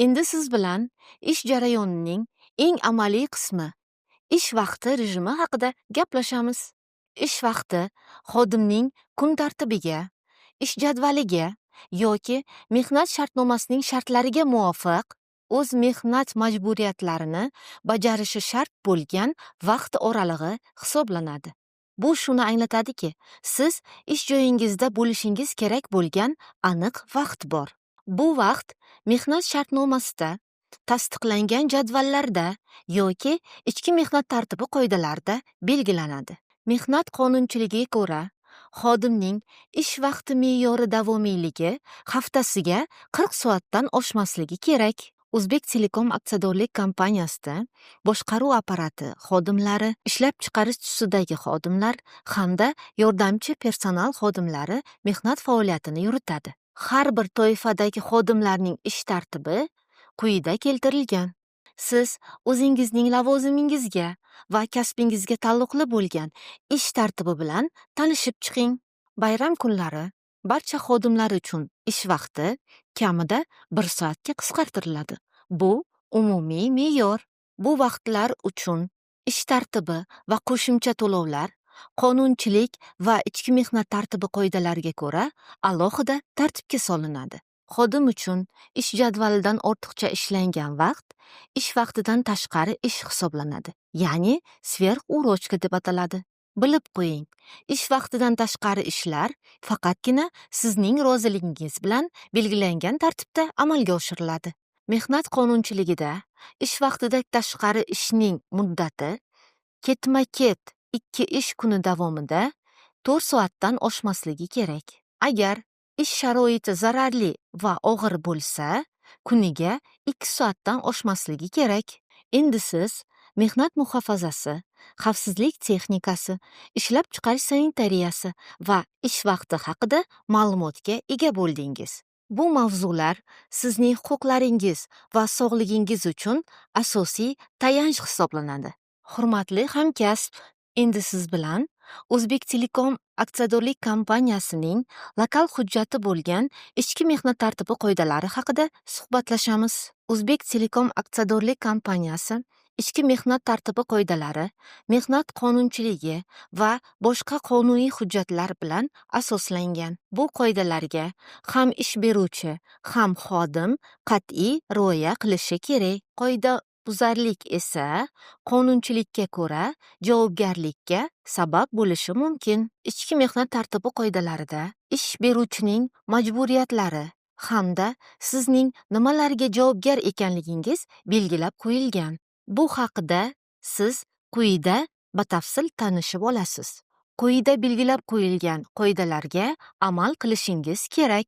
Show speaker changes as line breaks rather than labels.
Endi siz bilan ish jarayonining eng amaliy qismi ish vaqti rejimi haqida gaplashamiz. Ish vaqti xodimning kun tartibiga, ish jadvaliga yoki mehnat shartnomasining shartlariga muvofiq o'z mehnat majburiyatlarini bajarishi shart bo'lgan vaqt oralig'i hisoblanadi. Bu shuni anglatadiki, siz ish joyingizda bo'lishingiz kerak bo'lgan aniq vaqt bor. Bu vaqt mehnat shartnomasida tasdiqlangan jadvallarda yoki ichki mehnat tartibi qoidalarida belgilanadi. Mehnat qonunchiligiga ko'ra, xodimning ish vaqti me'yori davomiyligi haftasiga 40 soatdan oshmasligi kerak. O'zbek Telekom aksiyadorlik kompaniyasida boshqaruv apparati xodimlari, ishlab chiqarish tusidagi xodimlar hamda yordamchi personal xodimlari mehnat faoliyatini yuritadi. Har bir toifadagi xodimlarning ish tartibi quyida keltirilgan. Siz o'zingizning lavozimingizga va kasbingizga taalluqli bo'lgan ish tartibi bilan tanishib chiqing. Bayram kunlari barcha xodimlar uchun ish vaqti kamida 1 soatga qisqartiriladi. Bu umumiy me'yor. Bu vaqtlar uchun ish tartibi va qo'shimcha to'lovlar qonunchilik va ichki mehnat tartibi qoidalariga ko'ra alohida tartibga solinadi. Xodim uchun ish jadvalidan ortiqcha ishlangan vaqt ish vaqtidan tashqari ish hisoblanadi. Ya'ni sverx-urochka deb ataladi. Bilib qo'ying, ish vaqtidan tashqari ishlar faqatgina sizning roziligingiz bilan belgilangan tartibda amalga oshiriladi. Mehnat qonunchiligida ish vaqtidan tashqari ishning muddati ketma-ket 2 ish kuni davomida 4 soatdan oshmasligi kerak. Agar ish sharoiti zararli va og'ir bo'lsa, kuniga 2 soatdan oshmasligi kerak. Endi siz mehnat muhofazasi, xavfsizlik texnikasi, ishlab chiqarish sanitariyasi va ish vaqti haqida ma'lumotga ega bo'ldingiz. Bu mavzular sizning huquqlaringiz va sog'ligingiz uchun asosiy tayanch hisoblanadi. Hurmatli hamkasb, endi siz bilan O'zbek Telekom aksiyadorlik kompaniyasining lokal hujjati bo'lgan ichki mehnat tartibi qoidalari haqida suhbatlashamiz. O'zbek Telekom aksiyadorlik kompaniyasi ichki mehnat tartibi qoidalari, mehnat qonunchiligi va boshqa qonuniy hujjatlar bilan asoslangan. Bu qoidalarga ham ish beruvchi, ham xodim qat'iy rioya qilishi kerak. Qoidabuzarlik esa qonunchilikka ko'ra javobgarlikka sabab bo'lishi mumkin. Ichki mehnat tartibi qoidalarida ish beruvchining majburiyatlari hamda sizning nimalarga javobgar ekanligingiz belgilab qo'yilgan. Bu haqida siz quyida batafsil tanishib olasiz. Quyida belgilab qo'yilgan qoidalarga amal qilishingiz kerak.